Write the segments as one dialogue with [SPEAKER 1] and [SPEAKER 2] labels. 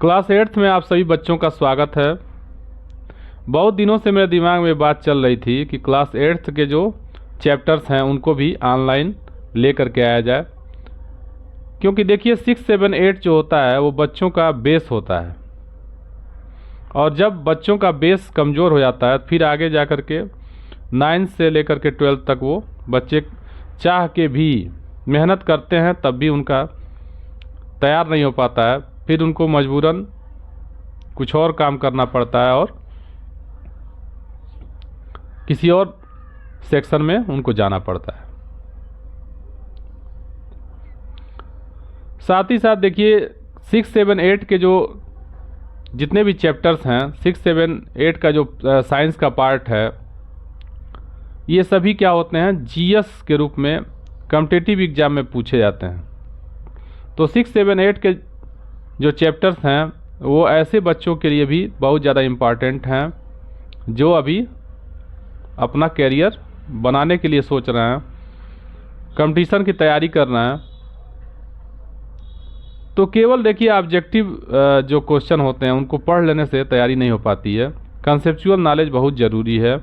[SPEAKER 1] Class 8th में आप सभी बच्चों का स्वागत है। बहुत दिनों से मेरे दिमाग में बात चल रही थी कि क्लास 8th के जो चैप्टर्स हैं उनको भी ऑनलाइन ले करके आया जाए, क्योंकि देखिए 6, 7, 8 जो होता है वो बच्चों का बेस होता है, और जब बच्चों का बेस कमज़ोर हो जाता है फिर आगे जा कर के 9 से लेकर के 12 तक वो बच्चे चाह के भी मेहनत करते हैं तब भी उनका तैयार नहीं हो पाता है। फिर उनको मजबूरन कुछ और काम करना पड़ता है और किसी और सेक्शन में उनको जाना पड़ता है। साथ ही साथ देखिए 6, 7, 8 के जो जितने भी चैप्टर्स हैं, 6, 7, 8 का जो साइंस का पार्ट है, ये सभी क्या होते हैं, जीएस के रूप में कॉम्पिटिटिव एग्जाम में पूछे जाते हैं। तो 6, 7, 8 के जो चैप्टर्स हैं वो ऐसे बच्चों के लिए भी बहुत ज़्यादा इम्पॉर्टेंट हैं जो अभी अपना कैरियर बनाने के लिए सोच रहे हैं, कंपटीशन की तैयारी कर रहे हैं। तो केवल देखिए ऑब्जेक्टिव जो क्वेश्चन होते हैं उनको पढ़ लेने से तैयारी नहीं हो पाती है, कंसेप्चुअल नॉलेज बहुत ज़रूरी है।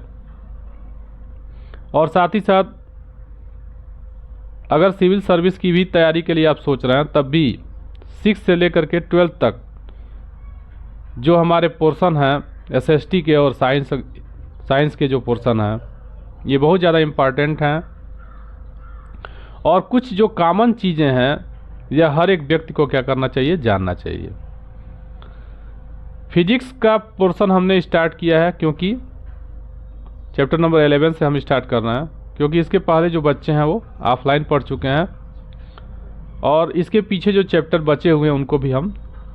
[SPEAKER 1] और साथ ही साथ अगर सिविल सर्विस की भी तैयारी के लिए आप सोच रहे हैं तब भी 6 से लेकर के 12 तक जो हमारे पोर्शन हैं एसएसटी के और साइंस के जो पोर्शन हैं ये बहुत ज़्यादा इम्पॉर्टेंट हैं। और कुछ जो कॉमन चीज़ें हैं यह हर एक व्यक्ति को क्या करना चाहिए, जानना चाहिए। फिजिक्स का पोर्शन हमने स्टार्ट किया है क्योंकि चैप्टर नंबर 11 से हम स्टार्ट कर रहे हैं, क्योंकि इसके पहले जो बच्चे हैं वो ऑफलाइन पढ़ चुके हैं और इसके पीछे जो चैप्टर बचे हुए हैं उनको भी हम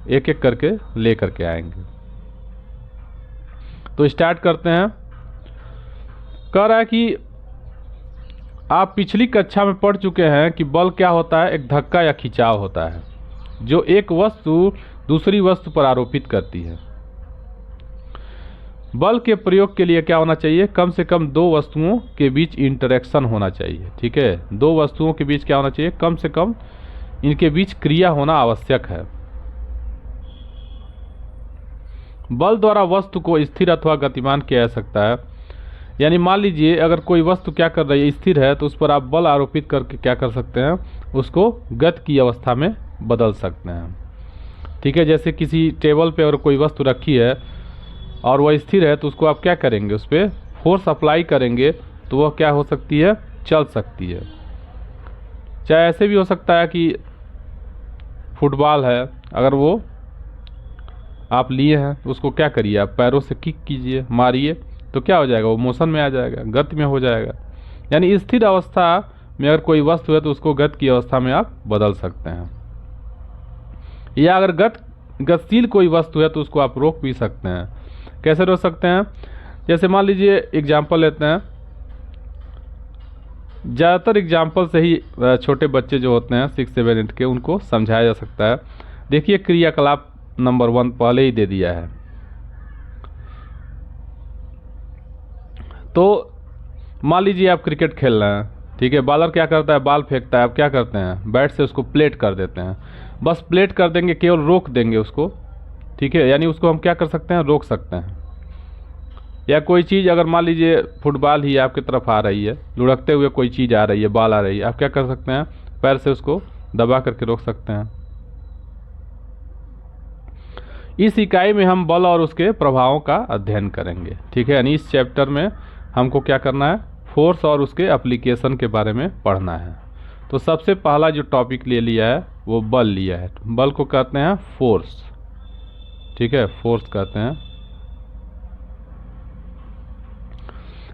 [SPEAKER 1] एक एक करके ले करके आएंगे। तो स्टार्ट करते हैं। कह रहा है कि आप पिछली कक्षा में पढ़ चुके हैं कि बल क्या होता है, एक धक्का या खिंचाव होता है जो एक वस्तु दूसरी वस्तु पर आरोपित करती है। बल के प्रयोग के लिए क्या होना चाहिए, कम से कम दो वस्तुओं के बीच इंटरेक्शन होना चाहिए। ठीक है, दो वस्तुओं के बीच क्या होना चाहिए, कम से कम इनके बीच क्रिया होना आवश्यक है। बल द्वारा वस्तु को स्थिर अथवा गतिमान किया जा सकता है। यानी मान लीजिए अगर कोई वस्तु क्या कर रही है, स्थिर है, तो उस पर आप बल आरोपित करके क्या कर सकते हैं, उसको गति की अवस्था में बदल सकते हैं। ठीक है, जैसे किसी टेबल पे और कोई वस्तु रखी है और वह स्थिर है तो उसको आप क्या करेंगे, उस पर फोर्स अप्लाई करेंगे तो वह क्या हो सकती है, चल सकती है। चाहे ऐसे भी हो सकता है कि फुटबॉल है, अगर वो आप लिए हैं तो उसको क्या करिए, आप पैरों से किक कीजिए, मारिए, तो क्या हो जाएगा, वो मोशन में आ जाएगा, गति में हो जाएगा। यानी स्थिर अवस्था में अगर कोई वस्तु है तो उसको गति की अवस्था में आप बदल सकते हैं। या अगर गतिशील कोई वस्तु है तो उसको आप रोक भी सकते हैं। कैसे रोक सकते हैं, जैसे मान लीजिए एग्जाम्पल लेते हैं, ज़्यादातर एग्जाम्पल से ही छोटे बच्चे जो होते हैं 6, 7, 8 के उनको समझाया जा सकता है। देखिए क्रियाकलाप नंबर 1 पहले ही दे दिया है। तो मान लीजिए आप क्रिकेट खेल रहे हैं, ठीक है, बॉलर क्या करता है, बॉल फेंकता है, आप क्या करते हैं, बैट से उसको प्लेट कर देते हैं। बस प्लेट कर देंगे, केवल रोक देंगे उसको। ठीक है, यानी उसको हम क्या कर सकते हैं, रोक सकते हैं। या कोई चीज़ अगर मान लीजिए फुटबॉल ही आपकी तरफ आ रही है, लुढ़कते हुए कोई चीज़ आ रही है, बॉल आ रही है, आप क्या कर सकते हैं, पैर से उसको दबा करके रोक सकते हैं। इस इकाई में हम बल और उसके प्रभावों का अध्ययन करेंगे। ठीक है, यानी इस चैप्टर में हमको क्या करना है, फोर्स और उसके एप्लीकेशन के बारे में पढ़ना है। तो सबसे पहला जो टॉपिक ले लिया है वो बल लिया है। बल को कहते हैं फोर्स। ठीक है, फोर्स कहते हैं।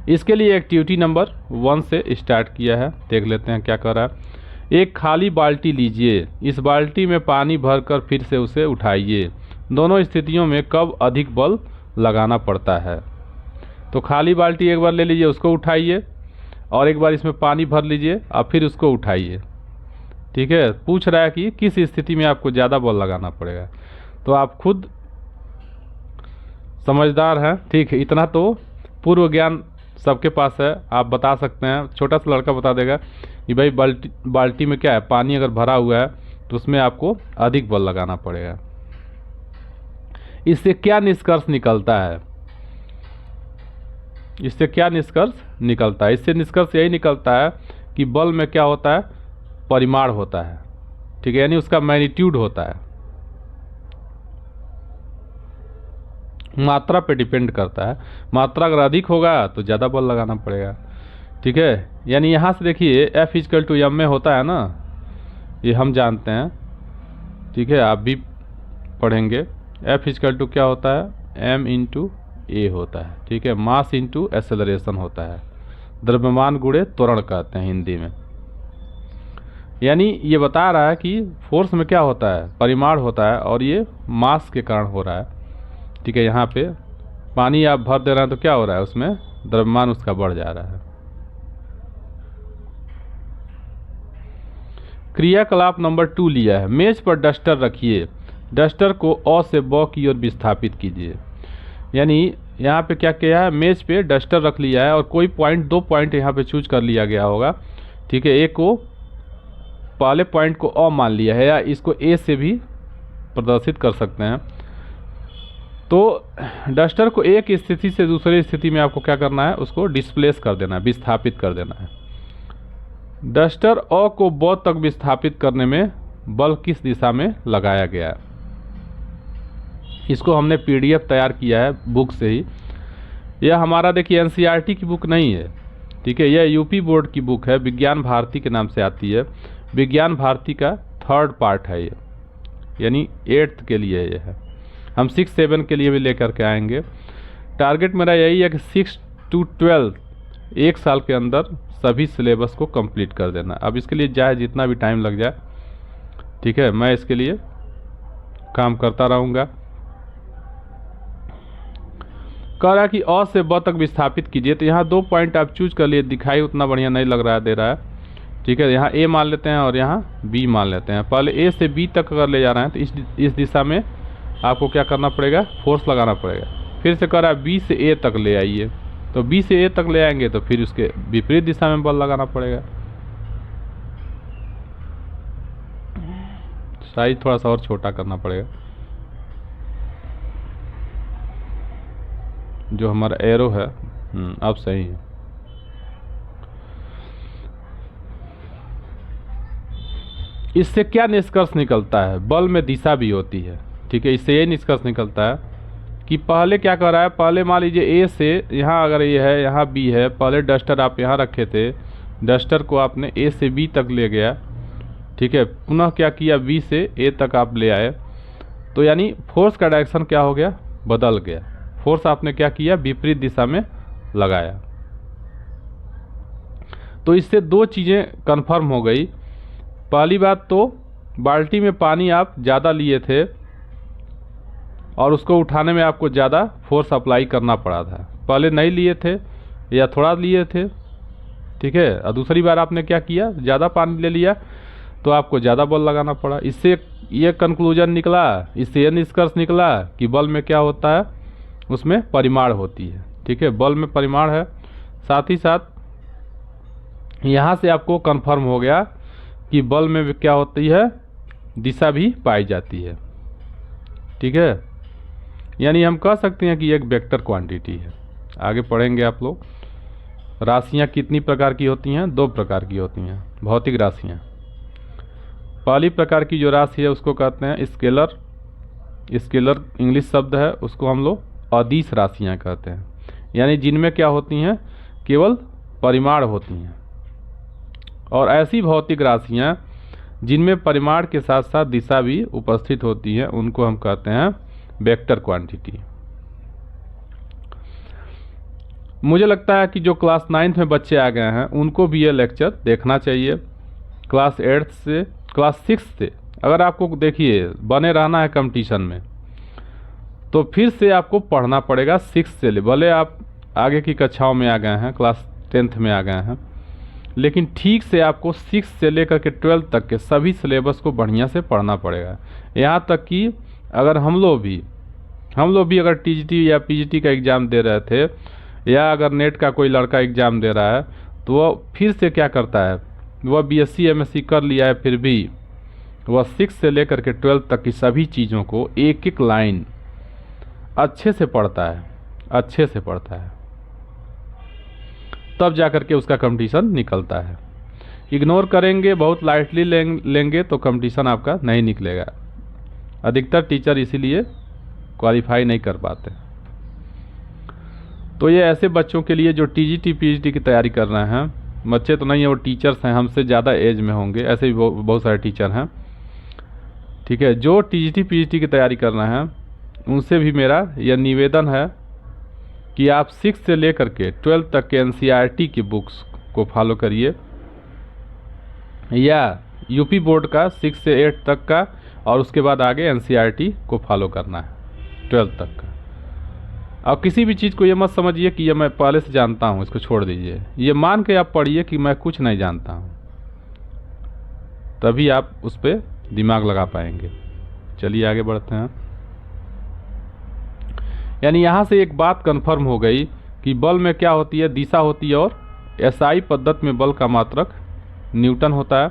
[SPEAKER 1] इसके लिए एक्टिविटी नंबर 1 से स्टार्ट किया है, देख लेते हैं क्या कर रहा है। एक खाली बाल्टी लीजिए, इस बाल्टी में पानी भरकर फिर से उसे उठाइए। दोनों स्थितियों में कब अधिक बल लगाना पड़ता है। तो खाली बाल्टी एक बार ले लीजिए, उसको उठाइए, और एक बार इसमें पानी भर लीजिए और फिर उसको उठाइए। ठीक है, पूछ रहा है कि किस स्थिति में आपको ज़्यादा बल लगाना पड़ेगा। तो आप खुद समझदार हैं। ठीक है, इतना तो पूर्व ज्ञान सबके पास है, आप बता सकते हैं। छोटा सा लड़का बता देगा कि भाई बाल्टी में क्या है, पानी अगर भरा हुआ है तो उसमें आपको अधिक बल लगाना पड़ेगा। इससे क्या निष्कर्ष निकलता है? इससे क्या निष्कर्ष निकलता है? इससे निष्कर्ष यही निकलता है कि बल में क्या होता है? परिमाण होता है, ठीक है, यानी उसका मैग्नीट्यूड होता है, मात्रा पे डिपेंड करता है। मात्रा अगर अधिक होगा तो ज़्यादा बल लगाना पड़ेगा, ठीक है। यानी यहाँ से देखिए F इक्वल टू एम में होता है ना, ये हम जानते हैं, ठीक है, आप भी पढ़ेंगे। F इक्वल टू क्या होता है? m इंटू ए होता है, ठीक है, मास इंटू एक्सेलरेशन होता है, द्रव्यमान गुणे त्वरण कहते हैं हिंदी में। यानी ये बता रहा है कि फोर्स में क्या होता है? परिमाण होता है, और ये मास के कारण हो रहा है, ठीक है। यहाँ पे पानी आप भर दे रहे हैं तो क्या हो रहा है? उसमें द्रव्यमान उसका बढ़ जा रहा है। क्रियाकलाप नंबर 2 लिया है, मेज पर डस्टर रखिए, डस्टर को अ से ब की ओर विस्थापित कीजिए। यानी यहाँ पे क्या किया है? मेज पे डस्टर रख लिया है और कोई पॉइंट, 2 पॉइंट यहाँ पे चूज कर लिया गया होगा, ठीक है। एक को, पहले पॉइंट को अ मान लिया है, या इसको ए से भी प्रदर्शित कर सकते हैं। तो डस्टर को एक स्थिति से दूसरी स्थिति में आपको क्या करना है? उसको डिस्प्लेस कर देना है, विस्थापित कर देना है। डस्टर अ को ब तक विस्थापित करने में बल किस दिशा में लगाया गया है? इसको हमने पीडीएफ तैयार किया है बुक से ही। यह हमारा देखिए एनसीईआरटी की बुक नहीं है, ठीक है, यह यूपी बोर्ड की बुक है, विज्ञान भारती के नाम से आती है। विज्ञान भारती का 3rd पार्ट है ये, यानी 8th के लिए ये है। हम 6, 7 के लिए भी लेकर के आएंगे। टारगेट मेरा यही है कि 6 to 12 एक साल के अंदर सभी सिलेबस को कंप्लीट कर देना। अब इसके लिए चाहे जितना भी टाइम लग जाए, ठीक है, मैं इसके लिए काम करता रहूँगा। कह रहा है कि अ से ब तक विस्थापित कीजिए, तो यहाँ 2 पॉइंट आप चूज कर लिए, दिखाई उतना बढ़िया नहीं लग रहा है, दे रहा है, ठीक है। यहाँ ए मान लेते हैं और यहाँ बी मान लेते हैं। पहले ए से बी तक अगर ले जा रहे हैं तो इस दिशा में आपको क्या करना पड़ेगा? फोर्स लगाना पड़ेगा। फिर से कह रहा है बी से ए तक ले आइए, तो बी से ए तक ले आएंगे तो फिर उसके विपरीत दिशा में बल लगाना पड़ेगा। साइज थोड़ा सा और छोटा करना पड़ेगा, जो हमारा एरो है। अब सही है। इससे क्या निष्कर्ष निकलता है? बल में दिशा भी होती है, ठीक है। इससे ये निष्कर्ष निकलता है कि पहले क्या कर रहा है? पहले मान लीजिए ए से, यहाँ अगर ये है, यहाँ बी है, पहले डस्टर आप यहाँ रखे थे, डस्टर को आपने ए से बी तक ले गया, ठीक है, पुनः क्या किया? बी से ए तक आप ले आए, तो यानी फोर्स का डायरेक्शन क्या हो गया? बदल गया। फोर्स आपने क्या किया? विपरीत दिशा में लगाया। तो इससे 2 चीज़ें कन्फर्म हो गई। पहली बात तो बाल्टी में पानी आप ज़्यादा लिए थे और उसको उठाने में आपको ज़्यादा फोर्स अप्लाई करना पड़ा था। पहले नहीं लिए थे या थोड़ा लिए थे, ठीक है, और दूसरी बार आपने क्या किया? ज़्यादा पानी ले लिया तो आपको ज़्यादा बल लगाना पड़ा। इससे ये कंक्लूजन निकला, इससे ये निष्कर्ष निकला कि बल में क्या होता है? उसमें परिमाण होती है, ठीक है, बल में परिमाण है। साथ ही साथ यहाँ से आपको कंफर्म हो गया कि बल में क्या होती है? दिशा भी पाई जाती है, ठीक है। यानी हम कह सकते हैं कि एक वेक्टर क्वांटिटी है। आगे पढ़ेंगे आप लोग। राशियाँ कितनी प्रकार की होती हैं? 2 प्रकार की होती हैं भौतिक राशियाँ। पहली प्रकार की जो राशि है उसको कहते हैं स्केलर। स्केलर इंग्लिश शब्द है, उसको हम लोग अदिश राशियाँ कहते हैं, यानी जिनमें क्या होती हैं? केवल परिमाण होती हैं। और ऐसी भौतिक राशियाँ जिनमें परिमाण के साथ साथ दिशा भी उपस्थित होती है, उनको हम कहते हैं वेक्टर क्वांटिटी। मुझे लगता है कि जो क्लास 9th में बच्चे आ गए हैं उनको भी ये लेक्चर देखना चाहिए। क्लास 8 से, क्लास 6 से अगर आपको देखिए बने रहना है कंपटीशन में, तो फिर से आपको पढ़ना पड़ेगा 6 से। भले आप आगे की कक्षाओं में आ गए हैं, क्लास 10th में आ गए हैं, लेकिन ठीक से आपको 6 से लेकर के 12 तक के सभी सिलेबस को बढ़िया से पढ़ना पड़ेगा। यहाँ तक कि अगर हम लोग भी अगर टीजीटी या पीजीटी का एग्ज़ाम दे रहे थे, या अगर नेट का कोई लड़का एग्ज़ाम दे रहा है, तो वह फिर से क्या करता है? वह बीएससी एमएससी कर लिया है, फिर भी वह 6 से लेकर के 12 तक की सभी चीज़ों को एक एक लाइन अच्छे से पढ़ता है, अच्छे से पढ़ता है, तब जा कर के उसका कंपटीशन निकलता है। इग्नोर करेंगे, बहुत लाइटली लेंगे तो कंपटीशन आपका नहीं निकलेगा। अधिकतर टीचर इसीलिए क्वालिफाई नहीं कर पाते। तो ये ऐसे बच्चों के लिए जो टीजीटी पीएचडी की तैयारी कर रहे हैं, बच्चे तो नहीं है, वो टीचर्स हैं, हमसे ज़्यादा एज में होंगे, ऐसे भी बहुत सारे टीचर हैं, ठीक है, जो टीजीटी पीएचडी की तैयारी कर रहे हैं, उनसे भी मेरा यह निवेदन है कि आप 6 से लेकर के 12 तक के एनसीईआरटी की बुक्स को फॉलो करिए, या यूपी बोर्ड का 6 से 8 तक का, और उसके बाद आगे एनसीईआरटी को फॉलो करना है 12 तक का। और किसी भी चीज़ को ये मत समझिए कि ये मैं पहले से जानता हूँ, इसको छोड़ दीजिए। ये मान के आप पढ़िए कि मैं कुछ नहीं जानता हूँ, तभी आप उस पर दिमाग लगा पाएंगे। चलिए आगे बढ़ते हैं। यानी यहाँ से एक बात कंफर्म हो गई कि बल में क्या होती है, दिशा होती है, और एसआई पद्धति में बल का मात्रक न्यूटन होता है,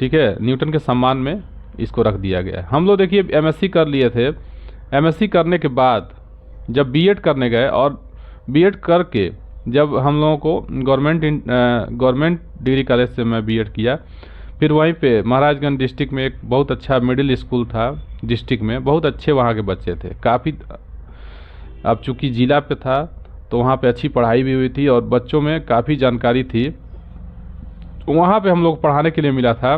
[SPEAKER 1] ठीक है। न्यूटन के सम्मान में इसको रख दिया गया है। हम लोग देखिए एमएससी कर लिए थे, एमएससी करने के बाद जब बीएड करने गए, और बीएड करके जब हम लोगों को गवर्नमेंट डिग्री कॉलेज से मैं बीएड किया, फिर वहीं पे महाराजगंज डिस्ट्रिक्ट में एक बहुत अच्छा मिडिल स्कूल था डिस्ट्रिक्ट में, बहुत अच्छे वहाँ के बच्चे थे काफ़ी। अब चूँकि ज़िला पे था तो वहाँ पे अच्छी पढ़ाई भी हुई थी और बच्चों में काफ़ी जानकारी थी, वहाँ पे हम लोग पढ़ाने के लिए मिला था।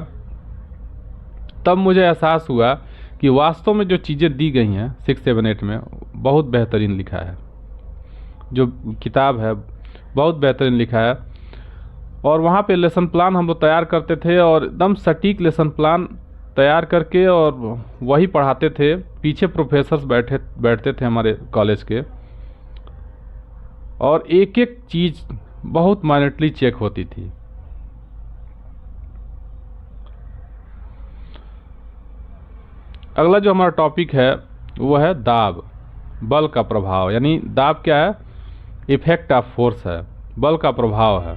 [SPEAKER 1] तब मुझे एहसास हुआ कि वास्तव में जो चीज़ें दी गई हैं 6, 7, 8 में बहुत बेहतरीन लिखा है, जो किताब है बहुत बेहतरीन लिखा है। और वहाँ पे लेसन प्लान हम लोग तैयार करते थे, और एकदम सटीक लेसन प्लान तैयार करके और वही पढ़ाते थे। पीछे प्रोफेसर्स बैठते थे हमारे कॉलेज के, और एक एक चीज़ बहुत माइन्यूटली चेक होती थी। अगला जो हमारा टॉपिक है वो है दाब, बल का प्रभाव। यानी दाब क्या है, इफेक्ट ऑफ फोर्स है, बल का प्रभाव है।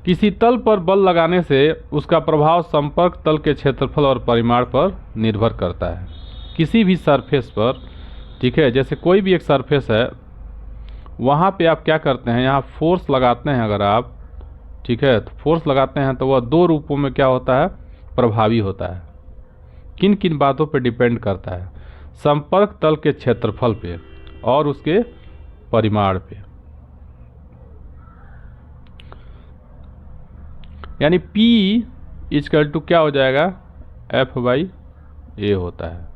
[SPEAKER 1] किसी तल पर बल लगाने से उसका प्रभाव संपर्क तल के क्षेत्रफल और परिमाण पर निर्भर करता है। किसी भी सरफेस पर, ठीक है, जैसे कोई भी एक सरफेस है, वहाँ पे आप क्या करते हैं, यहाँ फोर्स लगाते हैं अगर आप, ठीक है, तो फोर्स लगाते हैं तो वह 2 रूपों में क्या होता है, प्रभावी होता है। किन किन बातों पे डिपेंड करता है, संपर्क तल के क्षेत्रफल पे और उसके परिमाण पे। यानी P इक्वल टू क्या हो जाएगा, F/A होता है।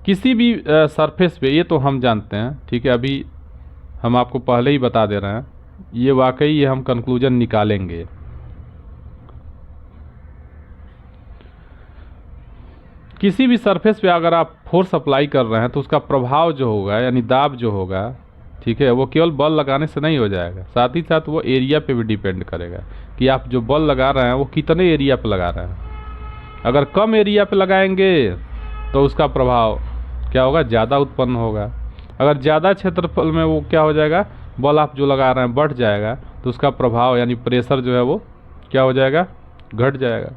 [SPEAKER 1] किसी भी सरफेस पे, ये तो हम जानते हैं, ठीक है, अभी हम आपको पहले ही बता दे रहे हैं, ये वाकई ये हम कंक्लूजन निकालेंगे। किसी भी सरफेस पे अगर आप फोर्स अप्लाई कर रहे हैं तो उसका प्रभाव जो होगा, यानी दाब जो होगा, ठीक है, वो केवल बल लगाने से नहीं हो जाएगा, साथ ही साथ वो एरिया पे भी डिपेंड करेगा कि आप जो बल लगा रहे हैं वो कितने एरिया पे लगा रहे हैं। अगर कम एरिया पे लगाएंगे तो उसका प्रभाव क्या होगा, ज़्यादा उत्पन्न होगा। अगर ज़्यादा क्षेत्रफल में वो क्या हो जाएगा, बल आप जो लगा रहे हैं बढ़ जाएगा, तो उसका प्रभाव यानी प्रेशर जो है वो क्या हो जाएगा, घट जाएगा।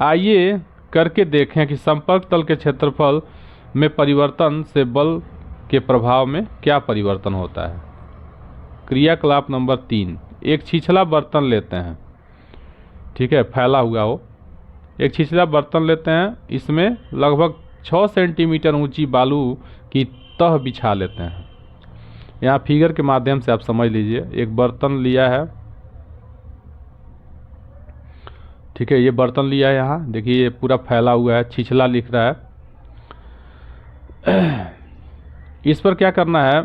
[SPEAKER 1] आइए करके देखें कि संपर्क तल के क्षेत्रफल में परिवर्तन से बल के प्रभाव में क्या परिवर्तन होता है। क्रियाकलाप नंबर 3, एक छिछला बर्तन लेते हैं, ठीक है, फैला हुआ हो, एक छिछला बर्तन लेते हैं, इसमें लगभग 6 सेंटीमीटर ऊंची बालू की तह बिछा लेते हैं। यहाँ फिगर के माध्यम से आप समझ लीजिए, एक बर्तन लिया है, ठीक है, ये बर्तन लिया है, यहाँ देखिए ये पूरा फैला हुआ है, छिछला लिख रहा है। इस पर क्या करना है,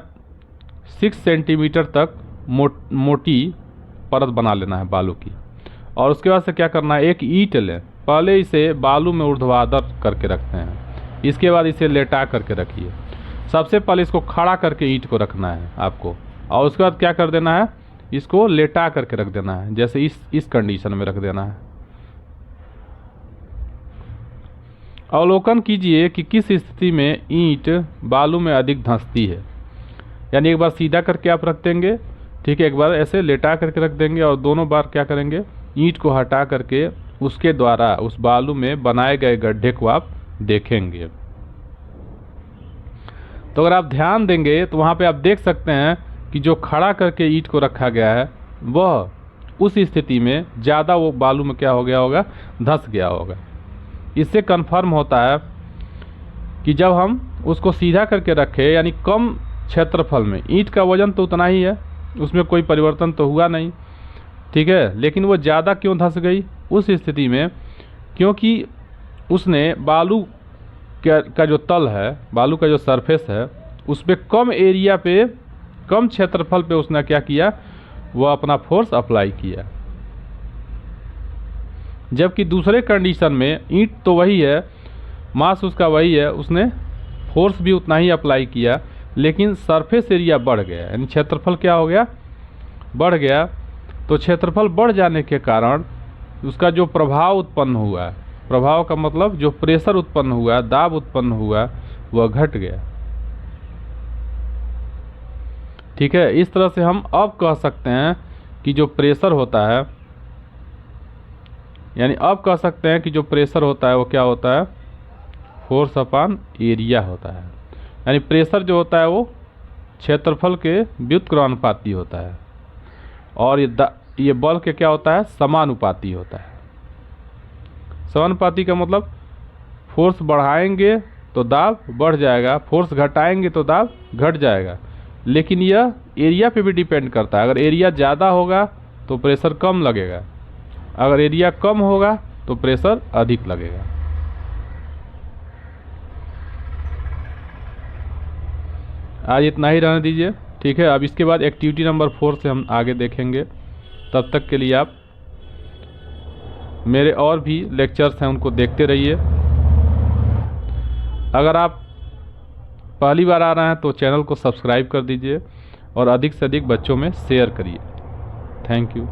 [SPEAKER 1] 6 सेंटीमीटर तक मोटी परत बना लेना है बालू की, और उसके बाद से क्या करना है, एक ईंट लें, पहले इसे बालू में ऊर्ध्वाधर करके रखते हैं, इसके बाद इसे लेटा करके रखिए। सबसे पहले इसको खड़ा करके ईंट को रखना है आपको, और उसके बाद क्या कर देना है, इसको लेटा करके रख देना है, जैसे इस कंडीशन में रख देना है। अवलोकन कीजिए कि किस स्थिति में ईंट बालू में अधिक धंसती है। यानी एक बार सीधा करके आप रख देंगे, ठीक है, एक बार ऐसे लेटा करके रख देंगे और दोनों बार क्या करेंगे, ईंट को हटा करके उसके द्वारा उस बालू में बनाए गए गड्ढे को आप देखेंगे। तो अगर आप ध्यान देंगे तो वहाँ पे आप देख सकते हैं कि जो खड़ा करके ईंट को रखा गया है वह उस स्थिति में ज़्यादा वो बालू में क्या हो गया होगा, धंस गया होगा। इससे कन्फर्म होता है कि जब हम उसको सीधा करके रखें, यानी कम क्षेत्रफल में, ईंट का वजन तो उतना ही है, उसमें कोई परिवर्तन तो हुआ नहीं, ठीक है, लेकिन वो ज़्यादा क्यों धंस गई उस स्थिति में, क्योंकि उसने बालू का जो तल है, बालू का जो सरफेस है, उस पर कम एरिया पे, कम क्षेत्रफल पे उसने क्या किया, वह अपना फोर्स अप्लाई किया। जबकि दूसरे कंडीशन में ईंट तो वही है, मास उसका वही है, उसने फोर्स भी उतना ही अप्लाई किया, लेकिन सरफेस एरिया बढ़ गया, यानी क्षेत्रफल क्या हो गया, बढ़ गया। तो क्षेत्रफल बढ़ जाने के कारण उसका जो प्रभाव उत्पन्न हुआ, प्रभाव का मतलब जो प्रेशर उत्पन्न हुआ, दाब उत्पन्न हुआ, वह घट गया, ठीक है। इस तरह से हम अब कह सकते हैं कि जो प्रेशर होता है, यानी अब कह सकते हैं कि जो प्रेशर होता है वो क्या होता है, फोर्स अपॉन एरिया होता है। यानी प्रेशर जो होता है वो क्षेत्रफल के व्युत्क्रमानुपाती होता है, और ये बल के क्या होता है, समानुपाती होता है। समानुपाती का मतलब फोर्स बढ़ाएंगे तो दाब बढ़ जाएगा, फोर्स घटाएंगे तो दाब घट जाएगा, लेकिन यह एरिया पे भी डिपेंड करता है। अगर एरिया ज़्यादा होगा तो प्रेशर कम लगेगा, अगर एरिया कम होगा तो प्रेशर अधिक लगेगा। आज इतना ही रहने दीजिए, ठीक है। अब इसके बाद एक्टिविटी नंबर 4 से हम आगे देखेंगे। तब तक के लिए आप मेरे और भी लेक्चर्स हैं उनको देखते रहिए। अगर आप पहली बार आ रहे हैं तो चैनल को सब्सक्राइब कर दीजिए और अधिक से अधिक बच्चों में शेयर करिए। Thank you.